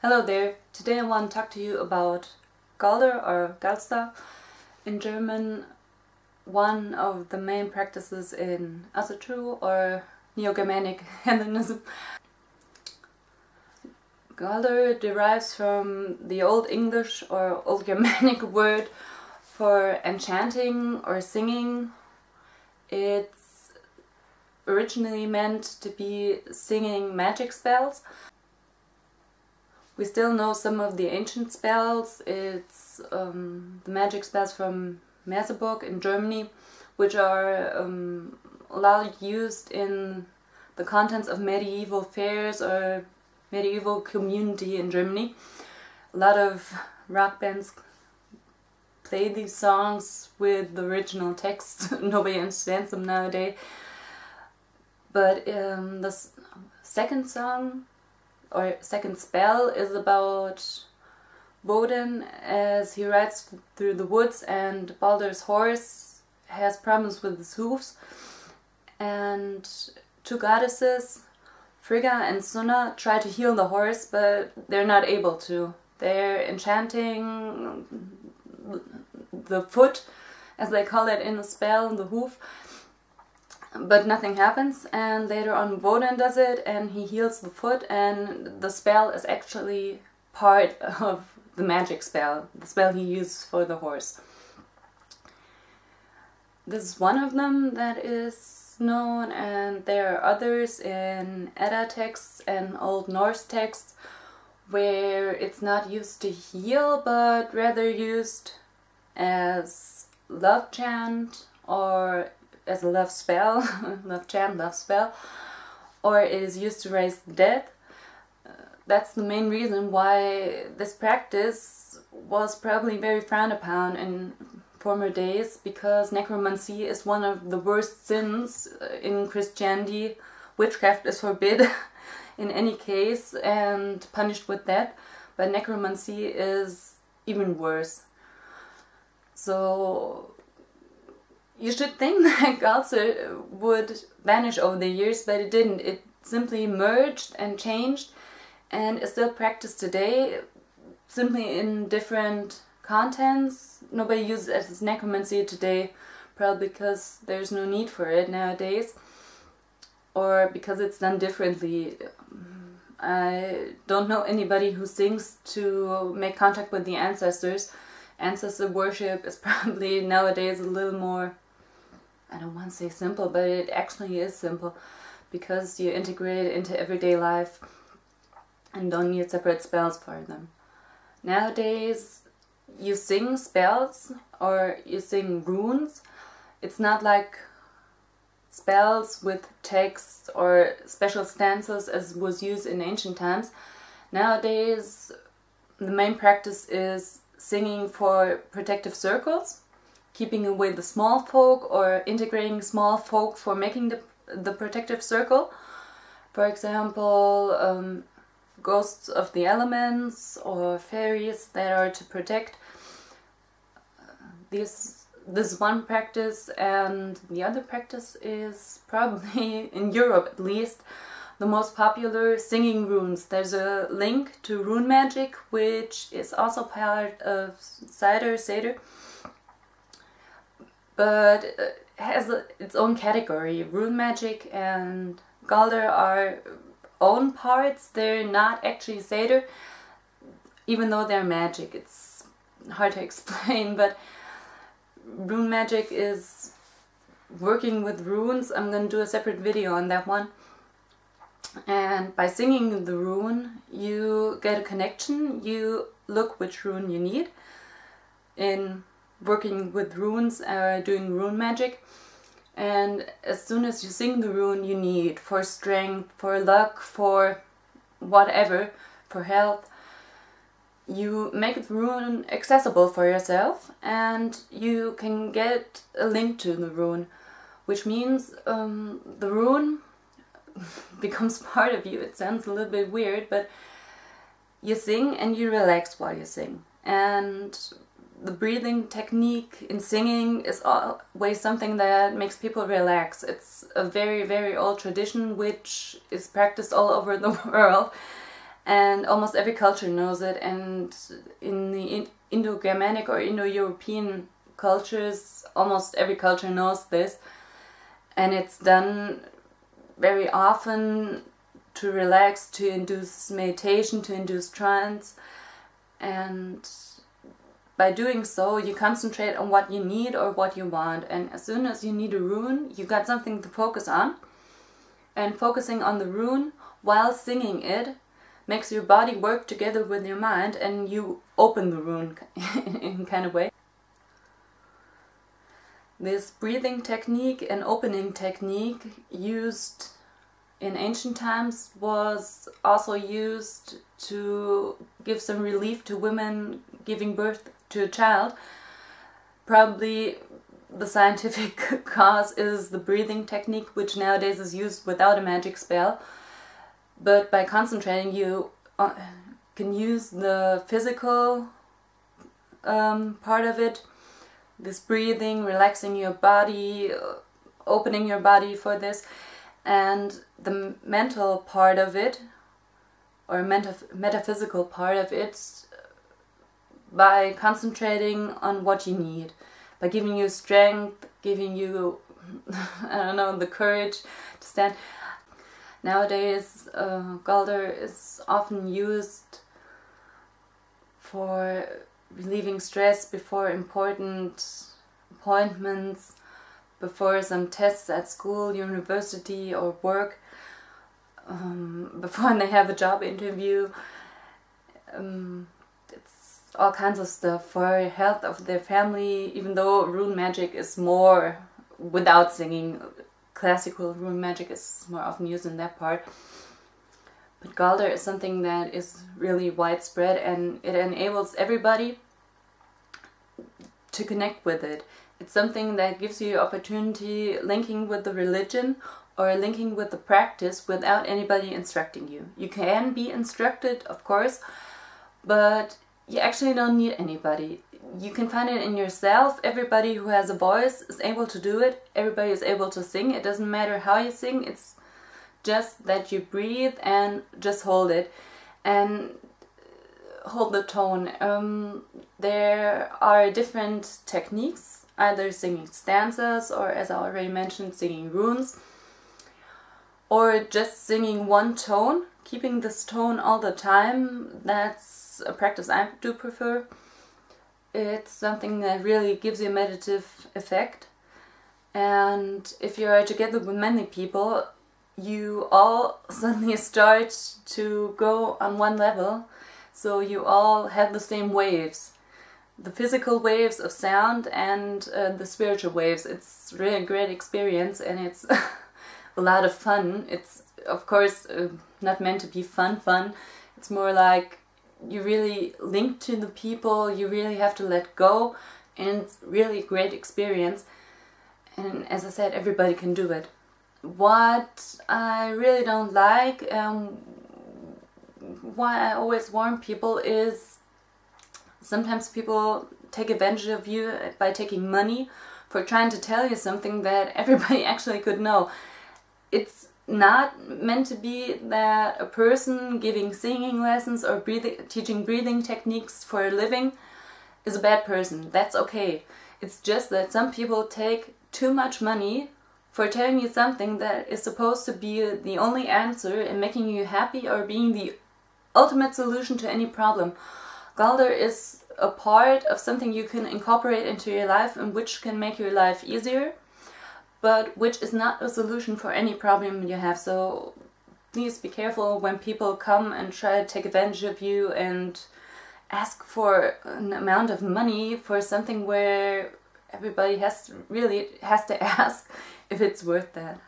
Hello there, today I want to talk to you about Galdr or Galster in German, one of the main practices in Asatru or Neo-Germanic Hellenism. Galdr derives from the Old English or Old Germanic word for enchanting or singing. It's originally meant to be singing magic spells. We still know some of the ancient spells. It's the magic spells from Merseburg in Germany, which are a lot used in the contents of medieval fairs or medieval community in Germany. A lot of rock bands play these songs with the original text. Nobody understands them nowadays. But the second song or second spell is about Woden as he rides through the woods and Baldur's horse has problems with his hooves, and two goddesses, Frigga and Sunna, try to heal the horse, but they're not able to. They're enchanting the foot, as they call it in the spell, the hoof, but nothing happens, and later on Woden does it and he heals the foot, and the spell is actually part of the magic spell, the spell he uses for the horse. This is one of them that is known, and there are others in Edda texts and Old Norse texts where it's not used to heal but rather used as love chant or as a love spell, love chant, love spell, or it is used to raise the dead. That's the main reason why this practice was probably very frowned upon in former days, because necromancy is one of the worst sins in Christianity. Witchcraft is forbidden in any case and punished with death, but necromancy is even worse. So you should think that Galster would vanish over the years, but it didn't. It simply merged and changed and is still practiced today, simply in different contents. Nobody uses it as necromancy today, probably because there's no need for it nowadays, or because it's done differently. I don't know anybody who sings to make contact with the ancestors. Ancestor worship is probably nowadays a little more, I don't want to say simple, but it actually is simple, because you integrate it into everyday life and don't need separate spells for them. Nowadays you sing spells or you sing runes. It's not like spells with text or special stanzas as was used in ancient times. Nowadays the main practice is singing for protective circles, keeping away the small folk or integrating small folk for making the protective circle. For example, ghosts of the elements or fairies that are to protect. This is one practice, and the other practice is probably, in Europe at least, the most popular, singing runes. There's a link to rune magic, which is also part of Seder, but has its own category. Rune magic and Galdr are own parts. They're not actually Seder, even though they're magic. It's hard to explain, but rune magic is working with runes. I'm going to do a separate video on that one. And by singing the rune, you get a connection. You look which rune you need in working with runes or doing rune magic. And as soon as you sing the rune you need for strength, for luck, for whatever, for health, you make the rune accessible for yourself and you can get a link to the rune, which means the rune becomes part of you. It sounds a little bit weird, but you sing and you relax while you sing. And the breathing technique in singing is always something that makes people relax. It's a very, very old tradition which is practiced all over the world, and almost every culture knows it, and in the Indo-Germanic or Indo-European cultures, almost every culture knows this, and it's done very often to relax, to induce meditation, to induce trance, and by doing so you concentrate on what you need or what you want, and as soon as you need a rune, you got something to focus on, and focusing on the rune while singing it makes your body work together with your mind, and you open the rune in kind of way. This breathing technique and opening technique used in ancient times was also used to give some relief to women giving birth to a child. Probably the scientific cause is the breathing technique, which nowadays is used without a magic spell. But by concentrating, you can use the physical part of it, this breathing, relaxing your body, opening your body for this, and the mental part of it, or metaphysical part of it, by concentrating on what you need, by giving you strength, giving you, I don't know, the courage to stand. Nowadays, Galdr is often used for relieving stress before important appointments, before some tests at school, university or work, before they have a job interview. It's all kinds of stuff for health of their family, even though rune magic is more without singing. Classical rune magic is more often used in that part. But Galdr is something that is really widespread, and it enables everybody to connect with it. It's something that gives you opportunity linking with the religion or linking with the practice without anybody instructing you. You can be instructed, of course, but you actually don't need anybody. You can find it in yourself. Everybody who has a voice is able to do it. Everybody is able to sing. It doesn't matter how you sing. It's just that you breathe and just hold it and hold the tone. There are different techniques, either singing stanzas or, as I already mentioned, singing runes, or just singing one tone, keeping this tone all the time. That's a practice I do prefer. It's something that really gives you a meditative effect, and if you are together with many people, you all suddenly start to go on one level, so you all have the same waves, the physical waves of sound and the spiritual waves. It's really a great experience, and it's a lot of fun. It's of course not meant to be fun. It's more like you really link to the people, you really have to let go, and it's really a great experience. And as I said, everybody can do it. What I really don't like, why I always warn people, is sometimes people take advantage of you by taking money for trying to tell you something that everybody actually could know. It's not meant to be that a person giving singing lessons or teaching breathing techniques for a living is a bad person. That's okay. It's just that some people take too much money for telling you something that is supposed to be the only answer in making you happy or being the ultimate solution to any problem. Galdr is a part of something you can incorporate into your life and which can make your life easier, but which is not a solution for any problem you have. So please be careful when people come and try to take advantage of you and ask for an amount of money for something where everybody really has to ask if it's worth that.